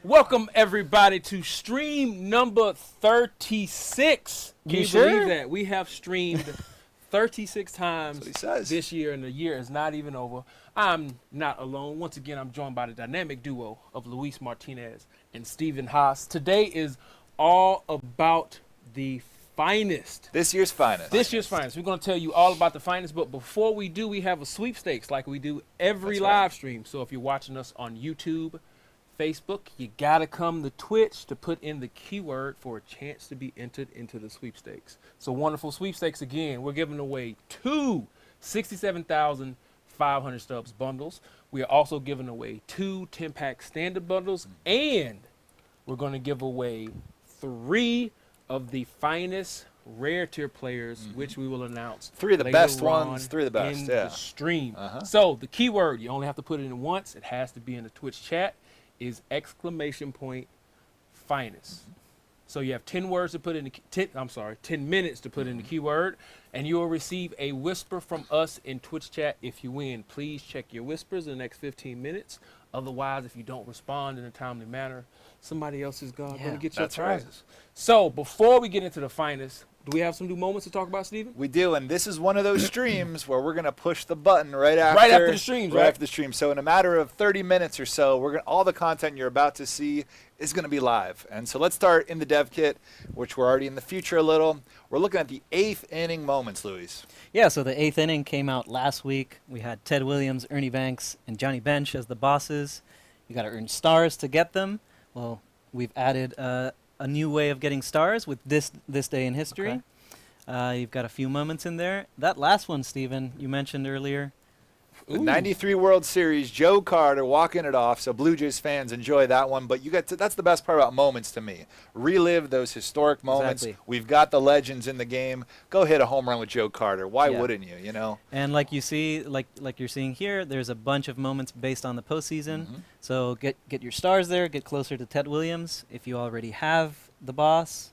Welcome everybody to stream number 36. Can you believe that? We have streamed 36 times this year, and the year is not even over. I'm not alone. Once again, I'm joined by the dynamic duo of Luis Martinez and Stephen Haas. Today is all about the finest. This year's finest. We're going to tell you all about the finest, but before we do, we have a sweepstakes like we do every live stream. So if you're watching us on YouTube, Facebook, you got to come to Twitch to put in the keyword for a chance to be entered into the sweepstakes. So wonderful sweepstakes again. We're giving away two 67,500 Stubs bundles. We are also giving away two 10-pack standard bundles, and we're going to give away 3 of the finest rare tier players, which we will announce. 3 of the best ones, 3 of the best, in the stream. So the keyword, you only have to put it in once. It has to be in the Twitch chat. Is !finest. So you have 10 words to put in the 10 minutes to put in the keyword, and you will receive a whisper from us in Twitch chat if you win. Please check your whispers in the next 15 minutes. Otherwise, if you don't respond in a timely manner, somebody else is going to get your prizes. Right. So before we get into the finest, do we have some new moments to talk about, Steven? We do, and this is one of those streams where we're going to push the button right after the streams, right after the stream. So in a matter of 30 minutes or so, all the content you're about to see is going to be live. And so let's start in the dev kit, which we're already in the future a little. We're looking at the 8th inning moments, Luis. Yeah, so the 8th inning came out last week. We had Ted Williams, Ernie Banks, and Johnny Bench as the bosses. You got to earn stars to get them. Well, we've added a new way of getting stars with this day in history. Okay. You've got a few moments in there. That last one, Steven, you mentioned earlier. The 93 World Series, Joe Carter walking it off, so Blue Jays fans enjoy that one. But that's the best part about moments to me. Relive those historic moments. Exactly. We've got the legends in the game. Go hit a home run with Joe Carter. Why wouldn't you, you know? And like you see, like you're seeing here, there's a bunch of moments based on the postseason. So get your stars there, get closer to Ted Williams. If you already have the boss,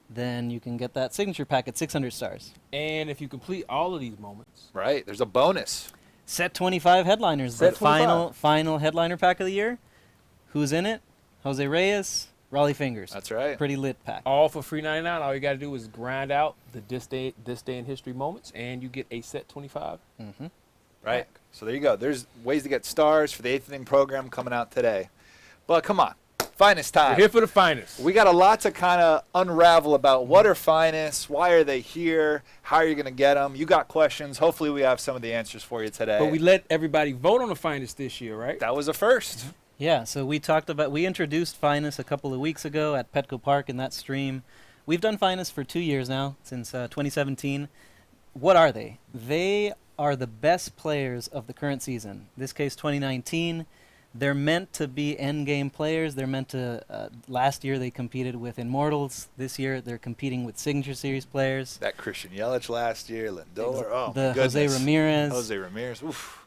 then you can get that signature pack at 600 stars. And if you complete all of these moments, right, there's a bonus. Set 25 headliners. The final headliner pack of the year. Who's in it? Jose Reyes, Raleigh Fingers. That's right. Pretty lit pack. All for free $99. All you got to do is grind out the this day in history moments, and you get a set 25. Right. So there you go. There's ways to get stars for the 8th inning program coming out today. But come on. Finest time. We're here for the finest. We got a lot to kind of unravel about what are finest, why are they here, how are you going to get them. You got questions. Hopefully we have some of the answers for you today. But we let everybody vote on the finest this year, right? That was a first. Yeah, so we introduced finest a couple of weeks ago at Petco Park in that stream. We've done finest for 2 years now, since 2017. What are they? They are the best players of the current season. In this case, 2019. They're meant to be endgame players. They're meant to, last year they competed with Immortals. This year they're competing with Signature Series players. That Christian Yelich last year, Lindor, the Jose Ramirez. Oof.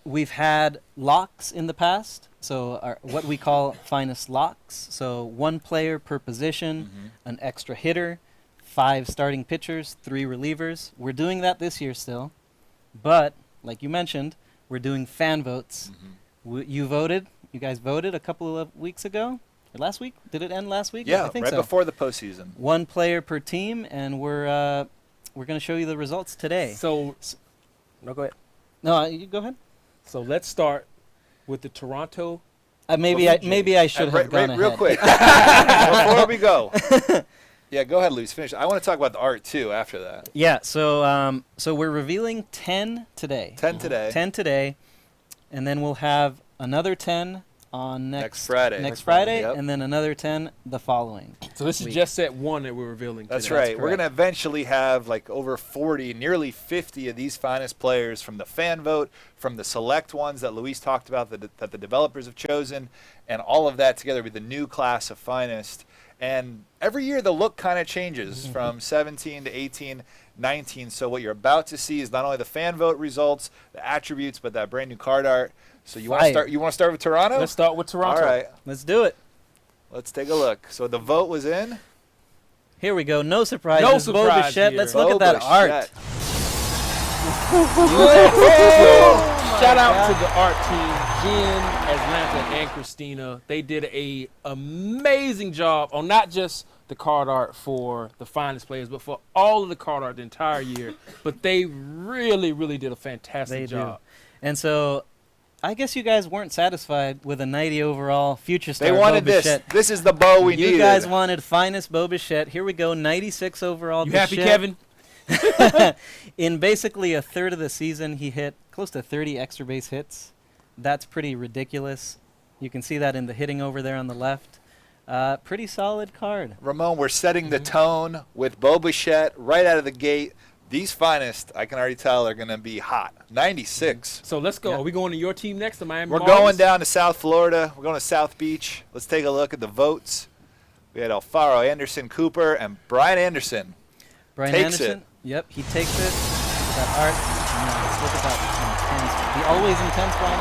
We've had locks in the past, so what we call finest locks. So 1 player per position, an extra hitter, 5 starting pitchers, 3 relievers. We're doing that this year still, but like you mentioned, we're doing fan votes. You voted. You guys voted a couple of weeks ago, or last week. Did it end last week? Yeah, I think right before the postseason. 1 player per team, and we're going to show you the results today. No, go ahead. No, you go ahead. So let's start with the Toronto. Maybe I should have gone ahead. Real quick before we go. Yeah, go ahead, Luis. Finish. I want to talk about the art too after that. Yeah. So we're revealing 10 today. 10 today. 10 today. And then we'll have another 10 on next Friday. Yep. And then another 10 the following. So this is just set 1 that we're revealing today. That's right. We're going to eventually have like over 40, nearly 50 of these finest players from the fan vote, from the select ones that Luis talked about that the developers have chosen, and all of that together with the new class of finest. And every year the look kind of changes from 17 to 18, 19. So what you're about to see is not only the fan vote results, the attributes, but that brand new card art. So you want to start? You want to start with Toronto? Let's start with Toronto. All right, let's do it. Let's take a look. So the vote was in. Here we go. No surprises. No surprise Bo Bichette. here. Let's look at that art. Oh Shout out to the art team, Jen, Atlanta, and Christina. They did a amazing job on not just the card art for the finest players, but for all of the card art the entire year. But they really, really did a fantastic job. And so I guess you guys weren't satisfied with a 90 overall future star. They wanted Bo Bichette. this. This is the bow we needed. You guys wanted finest Bo Bichette. Here we go, 96 overall. You Bichette. happy, Kevin? In basically a third of the season, he hit close to 30 extra base hits. That's pretty ridiculous. You can see that in the hitting over there on the left. Pretty solid card. Ramon, we're setting the tone with Bo Bichette right out of the gate. These finest, I can already tell, are going to be hot. 96. So let's go. Yep. Are we going to your team next, to Miami We're Marlins? going down to South Florida. We're going to South Beach. Let's take a look at the votes. We had Alfaro, Anderson, Cooper, and Brian Anderson. Brian Takes Anderson. it. Yep, he takes it. That art. Nice. Look at that intense. The always intense Brian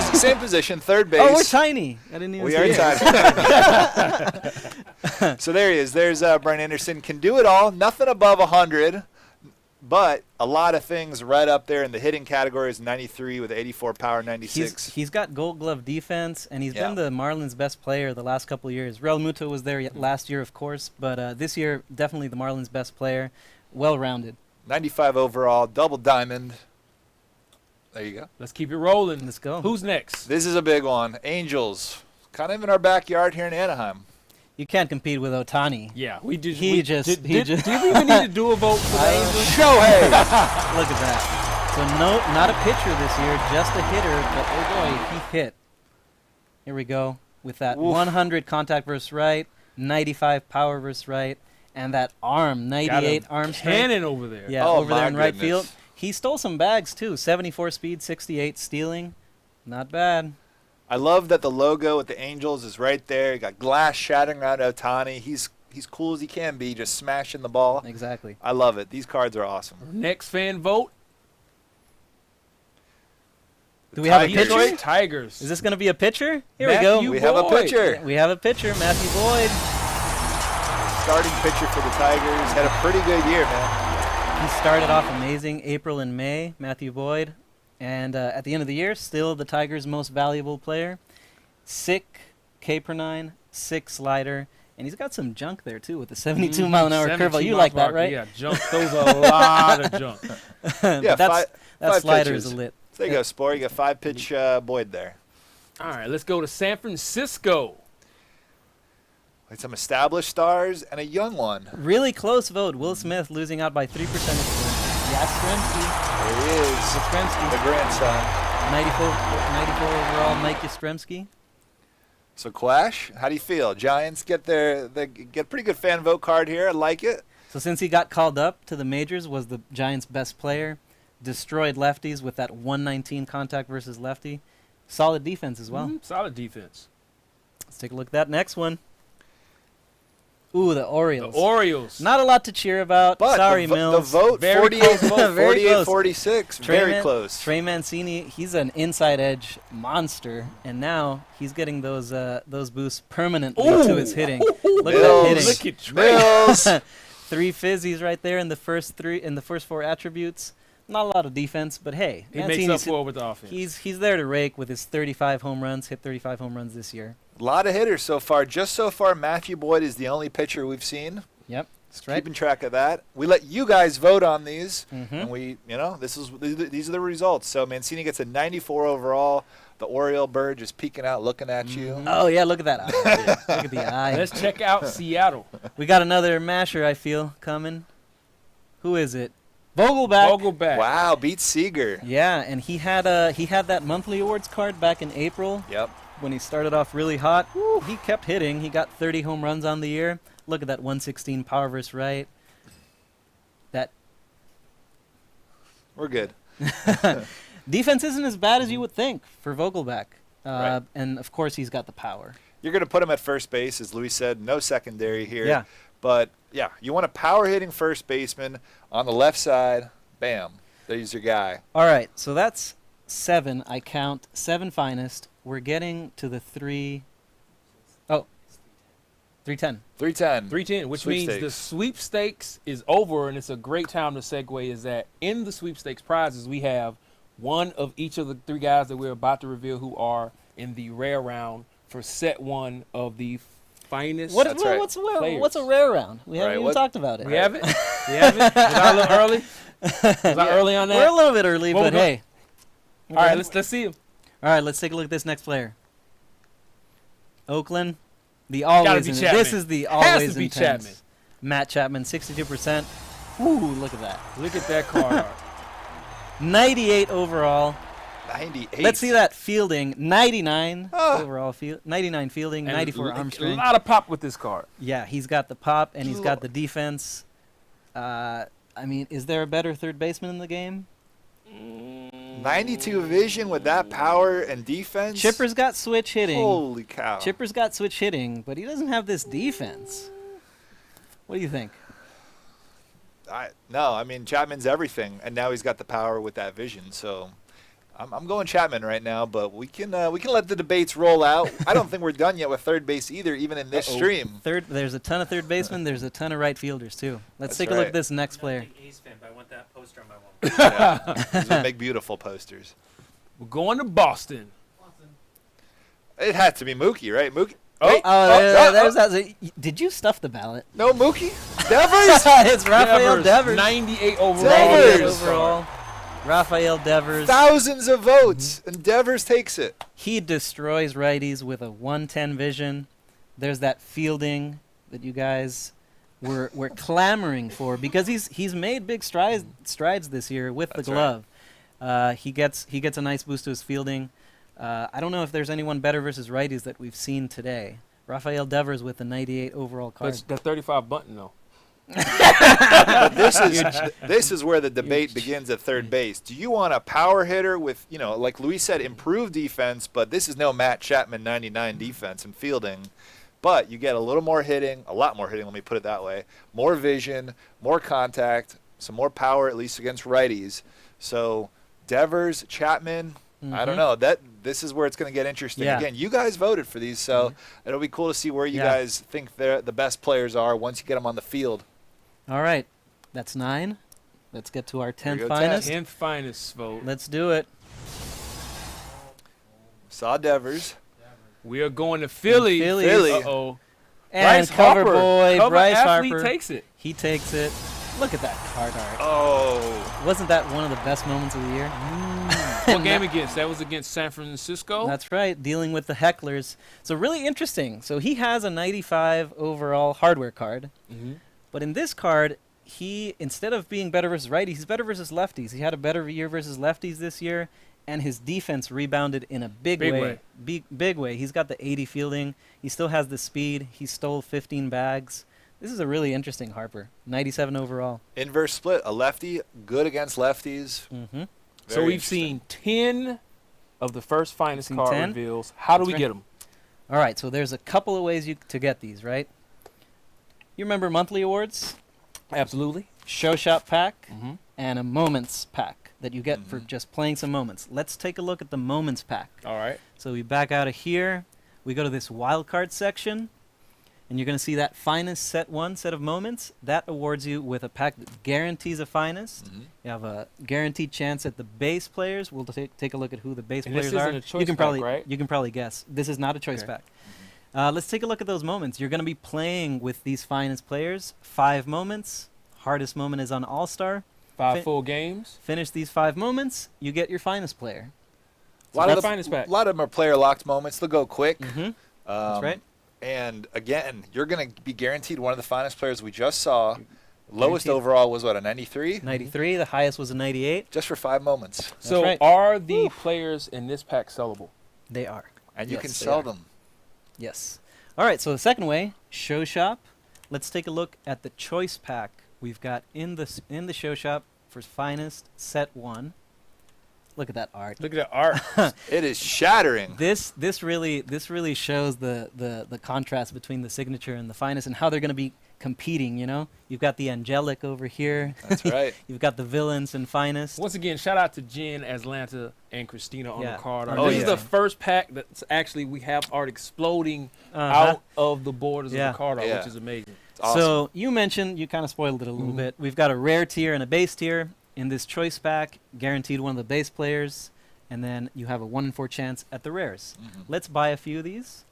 Anderson. Same position, third base. Oh, we're tiny. I didn't even We see are it. tiny. So there he is. There's Brian Anderson. Can do it all. Nothing above 100, but a lot of things right up there in the hitting categories. 93 with 84 power, 96. He's got Gold Glove defense, and he's been the Marlins' best player the last couple of years. Real Muto was there last year, of course, but this year definitely the Marlins' best player. Well-rounded. 95 overall, double diamond. There you go. Let's keep it rolling. Let's go. Who's next? This is a big one. Angels. Kind of in our backyard here in Anaheim. You can't compete with Ohtani. Yeah, we did. He just. Do you even need to do a vote for the Angels? Shohei! Look at that. So no, not a pitcher this year, just a hitter. But oh boy, he hit. Here we go with that 100 contact versus right, 95 power versus right, and that arm, 98 arm strength. Cannon over there. Yeah, Oh, over there my in right goodness. field. He stole some bags too. 74 speed, 68 stealing. Not bad. I love that the logo with the Angels is right there. You got glass shattering around Ohtani. He's cool as he can be, just smashing the ball. Exactly. I love it. These cards are awesome. Next fan vote. Do we have a Tigers. pitcher? Tigers. Is this going to be a pitcher? Here Matthew we go. We have a Boyd. pitcher. We have a pitcher, Matthew Boyd. Starting pitcher for the Tigers. Had a pretty good year, man. He started off amazing April and May, Matthew Boyd. And at the end of the year, still the Tigers' most valuable player. Sick K per 9, 6 slider. And he's got some junk there, too, with the 72 mile an hour curveball. You like that, right? Yeah, junk. Those are a lot of junk. Yeah, that five slider pitches. is a lit. So there you go, Spore. You got 5-pitch Boyd there. All right, let's go to San Francisco. Like some established stars and a young one. Really close vote. Will Smith losing out by 3 percentage points. Yastrzemski. There he is, Yastrzemski. the grandson. 94 overall, Mike Yastrzemski. So Clash, how do you feel? Giants get get a pretty good fan vote card here. I like it. So since he got called up to the majors, was the Giants' best player. Destroyed lefties with that 119 contact versus lefty. Solid defense as well. Solid defense. Let's take a look at that next one. Ooh, the Orioles. The Orioles. Not a lot to cheer about. But Sorry, the Mills. vote, Very 48, close vote. 46. Very close. Trey Mancini, he's an inside edge monster, and now he's getting those boosts permanently to his hitting. Look at that hitting. Look at Trey. Mills. 3 fizzies right there in the first 4 attributes. Not a lot of defense, but hey, He makes up for it with the offense. he's there to rake with his 35 home runs. Hit 35 home runs this year. A lot of hitters so far. Just so far, Matthew Boyd is the only pitcher we've seen. Yep, that's right. Keeping track of that. We let you guys vote on these, Mhm. and these are the results. So Mancini gets a 94 overall. The Oriole bird just peeking out, looking at you. Oh yeah, look at that eye. Look at the eye. Let's check out Seattle. We got another masher. I feel coming. Who is it? Vogelback. Vogelback. Wow, beats Seager. Yeah, and he had that monthly awards card back in April Yep. when he started off really hot. Woo, he kept hitting. He got 30 home runs on the year. Look at that 116 power versus right. That We're good. defense isn't as bad as you would think for Vogelback. Right. And of course he's got the power. You're going to put him at first base, as Luis said. No secondary here. Yeah. But, yeah, you want a power-hitting first baseman on the left side. Bam. There's your guy. All right, so that's 7. I count 7 finest. We're getting to the 310. 310. 310, which means the sweepstakes is over, and it's a great time to segue is that in the sweepstakes prizes we have one of each of the 3 guys that we're about to reveal who are in the rare round for set 1 of the finest What's a rare round? We haven't even talked about it. We haven't? We haven't? Was I a little early? Was I early on that? We're a little bit early, but hey. All right, let's see him. All right, let's take a look at this next player. Oakland, the always intense. This is the always intense. Chapman. Matt Chapman, 62%. Ooh, look at that. Look at that card. 98 overall. 98. Let's see that fielding. 99 overall. 99 fielding, and 94 arm strength. A lot of pop with this card. Yeah, he's got the pop and he's got the defense. I mean, is there a better third baseman in the game? 92 vision with that power and defense. Chipper's got switch hitting. Holy cow. Chipper's got switch hitting, but he doesn't have this defense. What do you think? No, I mean, Chapman's everything, and now he's got the power with that vision. So I'm going Chapman right now, but we can let the debates roll out. I don't think we're done yet with third base either, even in this stream. There's a ton of third basemen. There's a ton of right fielders, too. Let's take a look at this next player. I'm not a big A's fan, but I want that poster on my wall. Yeah, these would make beautiful posters. We're going to Boston. It had to be Mookie, right? Mookie. There's that. Did you stuff the ballot? No, Mookie. Devers. It's Rafael Devers. 98 overall. Devers. Rafael Devers. Thousands of votes, and Devers takes it. He destroys righties with a 110 vision. There's that fielding that you guys were clamoring for because he's made big strides this year with the glove. Right. He gets a nice boost to his fielding. I don't know if there's anyone better versus righties that we've seen today. Rafael Devers with a 98 overall card. But the 35 button though. But this is where the debate begins at third base. Do you want a power hitter with, like Luis said, improved defense, but this is no Matt Chapman 99 defense and fielding. But you get a little more hitting, a lot more hitting, let me put it that way, more vision, more contact, some more power, at least against righties. So Devers, Chapman, I don't know. This is where it's going to get interesting. Yeah. Again, you guys voted for these, so it'll be cool to see where you guys think the best players are once you get them on the field. All right. That's 9. Let's get to our 10th finest. 10th finest vote. Let's do it. Saw Devers. We are going to Philly. Uh-oh. And cover boy, Bryce Harper. Takes it. He takes it. Look at that card art. Oh. Wasn't that one of the best moments of the year? What game against? That was against San Francisco? That's right, dealing with the hecklers. So really interesting. So he has a 95 overall hardware card. But in this card, he, instead of being better versus righties, he's better versus lefties. He had a better year versus lefties this year, and his defense rebounded in a big way. Big way. He's got the 80 fielding. He still has the speed. He stole 15 bags. This is a really interesting Harper. 97 overall. Inverse split. A lefty, good against lefties. So we've seen 10 of the first finest card reveals. How do we get them? All right, so there's a couple of ways to get these, right? You remember monthly awards? Absolutely. Show shop pack and a moments pack that you get for just playing some moments. Let's take a look at the moments pack. All right. So we back out of here. We go to this wild card section. And you're going to see that finest set 1 set of moments. That awards you with a pack that guarantees a finest. You have a guaranteed chance at the base players. We'll take a look at who the base players are. This isn't a choice pack, right? You can probably guess. This is not a choice pack. Let's take a look at those moments. You're going to be playing with these finest players. 5 moments. Hardest moment is on All-Star. 5 full games. Finish these 5 moments. You get your finest player. A lot of them are player-locked moments. They'll go quick. That's right. And again, you're going to be guaranteed one of the finest players we just saw. Lowest overall was what, a 93? 93. The highest was a 98. Just for 5 moments. That's so right. Are the players in this pack sellable? They are. And you can sell them. Yes. All right. So the second way, show shop. Let's take a look at the choice pack we've got in the show shop for finest set 1. Look at that art. Look at that art. It is shattering. This really shows the contrast between the signature and the finest and how they're going to be competing, You've got the angelic over here. That's right. You've got the villains and finest. Once again, shout out to Jen, Atlanta, and Christina on the card art. Oh, this is the first pack that's actually we have art exploding out of the borders of the card art, which is amazing. Awesome. So you mentioned, you kind of spoiled it a little bit. We've got a rare tier and a base tier. In this choice pack, guaranteed one of the base players, and then you have a 1 in 4 chance at the rares. Let's buy a few of these.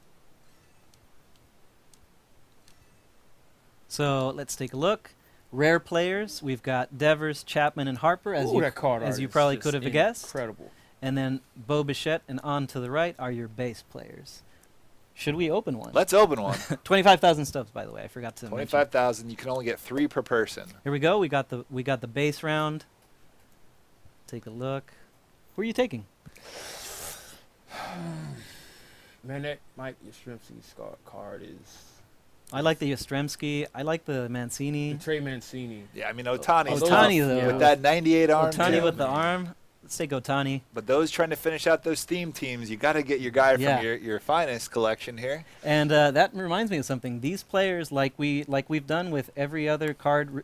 So let's take a look. Rare players, we've got Devers, Chapman, and Harper, as you probably could have guessed. Incredible. And then Bo Bichette and on to the right are your base players. Should we open one? Let's open one. 25,000 stubs, by the way. I forgot to mention. 25,000. You can only get 3 per person. Here we go. We got the base round. Take a look. Who are you taking? Man, that Mike Yastrzemski's card is. I like the Yastrzemski. I like the Mancini. The Trey Mancini. Yeah, I mean Ohtani's Ohtani tough. though. With that 98 arm. Ohtani with the arm. Let's take Ohtani. But those trying to finish out those theme teams, you got to get your guy from your finest collection here. And that reminds me of something. These players, like we've done with every other card,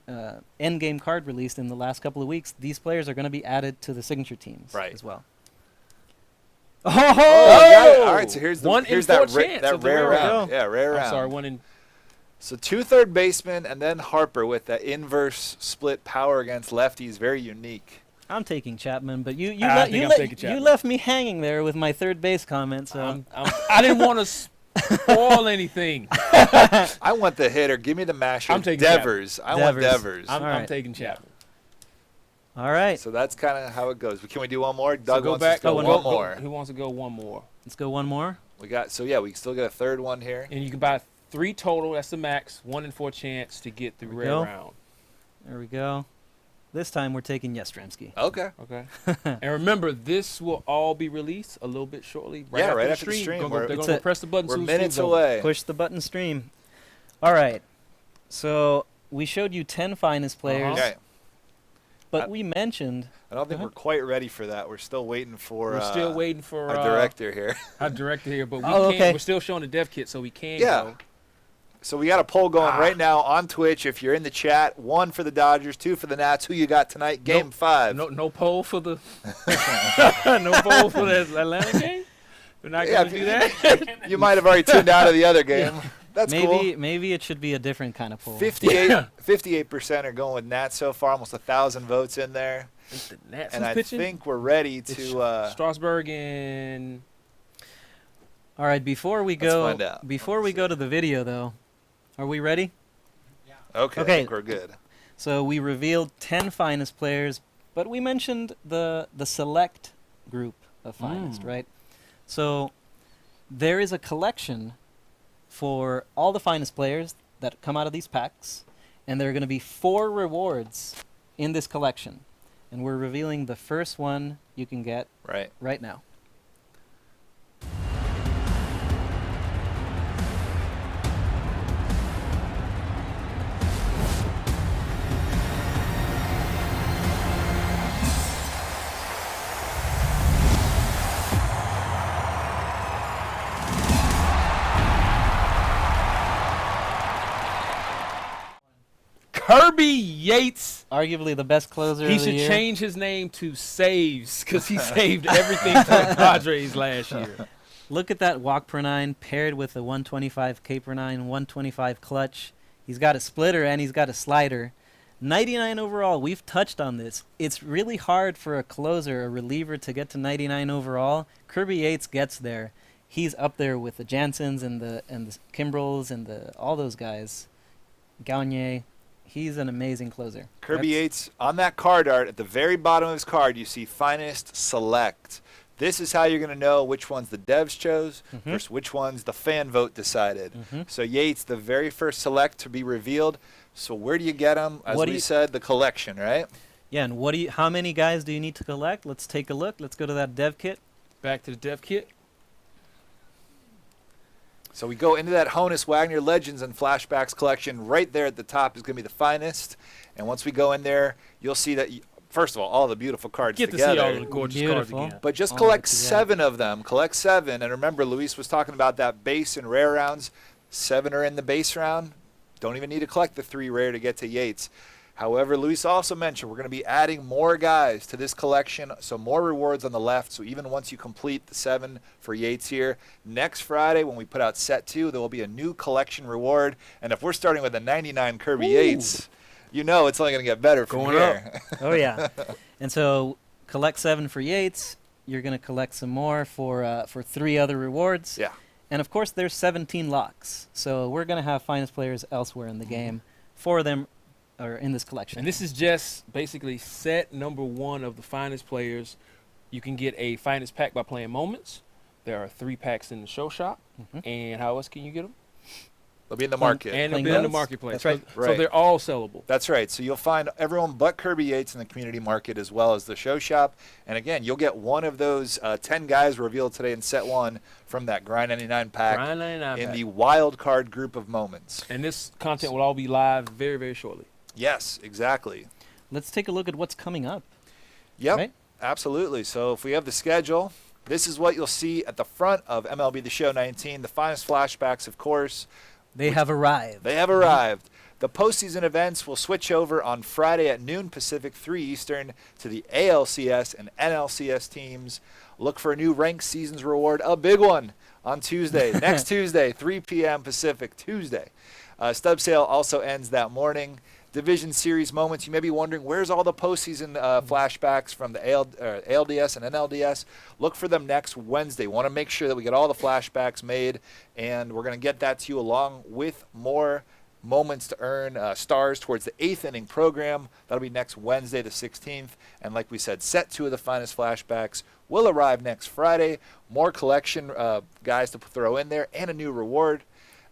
end game card released in the last couple of weeks, these players are going to be added to the signature teams as well. Oh! All right, so here's that rare round. Yeah, rare round. I'm sorry, 1 in. So 2 third basemen and then Harper with that inverse split power against lefties, very unique. I'm taking Chapman, but you Chapman. left me hanging there with my third base comment. So I didn't want to spoil anything. I want the hitter. Give me the masher. I'm taking Devers. I want Devers. I'm taking Chapman. All right. So that's kind of how it goes. But can we do one more? Doug go wants back. to go one more. Who wants to go one more? Let's go one more. We still got a third one here. And you can buy 3 total. That's the max. 1 in 4 chance to get the rare round. There we go. This time we're taking Yastrzemski. Okay. And remember, this will all be released a little bit shortly. Right after the stream. They're going to press the button. We're minutes away. Push the button, stream. All right. So we showed you 10 finest players. Okay. But we mentioned. I don't think we're quite ready for that. We're still waiting for. We're still waiting for our director here. Our director here, but we can't. We're still showing the dev kit, so we can go. So we got a poll going right now on Twitch. If you're in the chat, 1 for the Dodgers, 2 for the Nats. Who you got tonight? Game 5. No poll for the. No poll for the Atlanta game. We're not going to do that. You might have already tuned out of the other game. That's cool. Maybe it should be a different kind of poll. 58% are going with Nats so far. Almost 1,000 votes in there. The Nats and I pitching? think we're ready to. Strasburg and. All right. Before we go to the video, though, are we ready? Yeah. Okay. I think we're good. So we revealed 10 finest players, but we mentioned the select group of finest, right? So there is a collection for all the finest players that come out of these packs, and there are going to be 4 rewards in this collection, and we're revealing the first one you can get right now. Kirby Yates. Arguably the best closer of the year. He should change his name to Saves because he saved everything for the Padres last year. Look at that walk per 9 paired with a 125 K per 9, 125 clutch. He's got a splitter and he's got a slider. 99 overall. We've touched on this. It's really hard for a closer, a reliever, to get to 99 overall. Kirby Yates gets there. He's up there with the Jansens and the Kimbrels and all those guys. Gagne. He's an amazing closer. Kirby Yates, on that card art, at the very bottom of his card, you see Finest Select. This is how you're going to know which ones the devs chose versus which ones the fan vote decided. So Yates, the very first Select to be revealed. So where do you get them? As we said, the collection, right? Yeah, and how many guys do you need to collect? Let's take a look. Let's go to that dev kit. Back to the dev kit. So we go into that Honus Wagner Legends and Flashbacks collection. Right there at the top is going to be the finest. And once we go in there, you'll see that, first of all the beautiful cards together. Get to see all the gorgeous cards again. But just collect 7 of them. Collect 7. And remember, Luis was talking about that base and rare rounds. 7 are in the base round. Don't even need to collect the 3 rare to get to Yates. However, Luis also mentioned we're going to be adding more guys to this collection, so more rewards on the left. So even once you complete the 7 for Yates here, next Friday when we put out set 2, there will be a new collection reward. And if we're starting with a 99 Kirby Yates, you know it's only going to get better from Going here. Oh, yeah. And so collect 7 free 8s. You're going to collect some more for 3 other rewards. Yeah. And, of course, there's 17 locks. So we're going to have finest players elsewhere in the game. 4 of them are in this collection. And this is just basically set number 1 of the finest players. You can get a finest pack by playing Moments. There are 3 packs in the show shop. And how else can you get them? They'll be in the market. And they'll be in the marketplace. That's right. So they're all sellable. That's right. So you'll find everyone but Kirby Yates in the community market as well as the show shop. And again, you'll get one of those 10 guys revealed today in set 1 from that Grind 99 pack in the wild card group of Moments. And this content will all be live very, very shortly. Yes, exactly. Let's take a look at what's coming up. Yep, Right? absolutely. So if we have the schedule, this is what you'll see at the front of MLB The Show 19. The finest flashbacks, of course. They have arrived. They have arrived. The postseason events will switch over on Friday at noon Pacific, 3 Eastern, to the ALCS and NLCS teams. Look for a new ranked seasons reward, a big one, on Tuesday. Next Tuesday, 3 p.m. Pacific, Tuesday. Stub sale also ends that morning. Division Series Moments. You may be wondering, where's all the postseason flashbacks from the ALDS and NLDS? Look for them next Wednesday. Want to make sure that we get all the flashbacks made, and we're going to get that to you along with more moments to earn stars towards the 8th inning program. That'll be next Wednesday, the 16th. And like we said, set 2 of the finest flashbacks will arrive next Friday. More collection guys to throw in there and a new reward.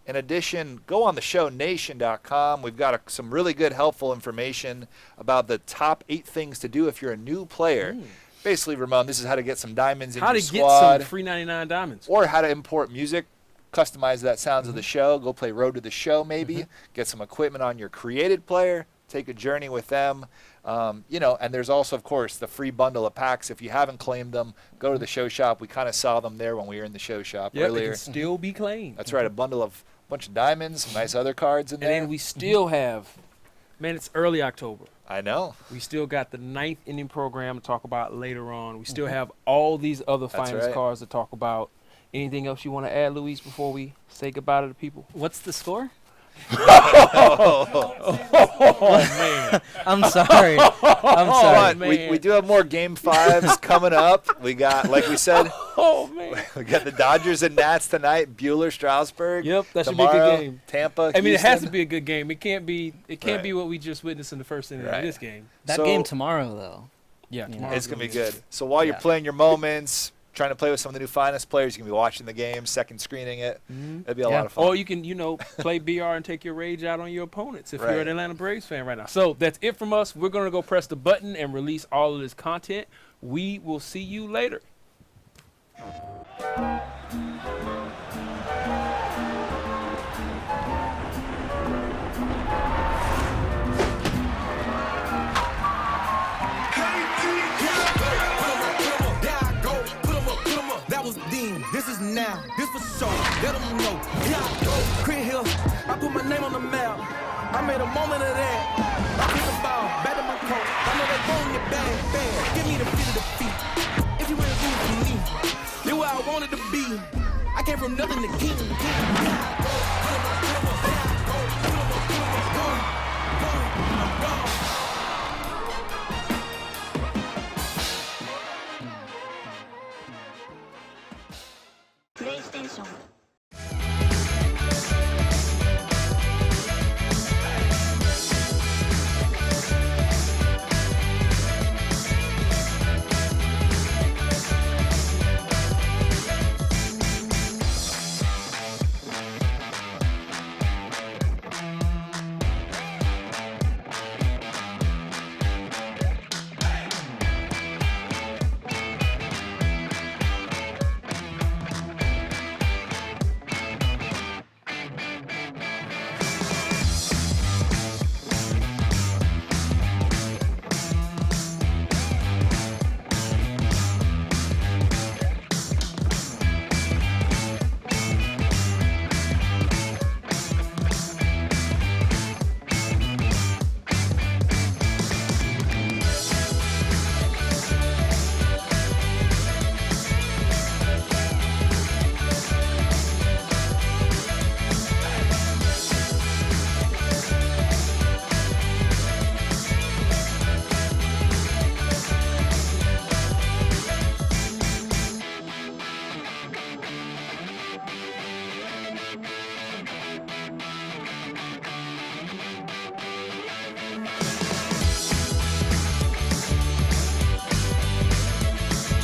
In addition, go on theshownation.com. We've got some really good, helpful information about the top 8 things to do if you're a new player. Basically, Ramon, this is how to get some diamonds in your squad. How to get some free 99 diamonds. Or how to import music, customize that sounds of the show, go play Road to the Show maybe, get some equipment on your created player, take a journey with them. And there's also, of course, the free bundle of packs. If you haven't claimed them, go to the show shop. We kind of saw them there when we were in the show shop earlier. They can still be claimed. That's right, a bundle of bunch of diamonds, some nice other cards in there. And then we still have, man, it's early October. I know. We still got the 9th inning program to talk about later on. We still have all these other finest cards to talk about. Anything else you want to add, Luis, before we say goodbye to the people? What's the score? Oh, man. I'm sorry. I'm sorry. We do have more Game 5s coming up. We got, like we said, we got the Dodgers and Nats tonight, Bueller, Strasburg. Yep, that should tomorrow, be a good game. Tampa, I mean, Houston. it has to be a good game. It can't be what we just witnessed in the first inning of this game. That game tomorrow, though. Yeah, it's going to be good. So while you're playing your moments, trying to play with some of the new finest players, you can be watching the game, second screening it. It'd be a lot of fun. Or you can, play BR and take your rage out on your opponents if you're an Atlanta Braves fan right now. So that's it from us. We're going to go press the button and release all of this content. We will see you later. This is now, this for sure, let them know. Here I go, Crit Hill, I put my name on the map. I made a moment of that. I pick the ball, back to my coat. I know they phone you bang, bang. Give me the fit of the feet. If you really root for me, then where I wanted to be. I came from nothing to king. Here I go,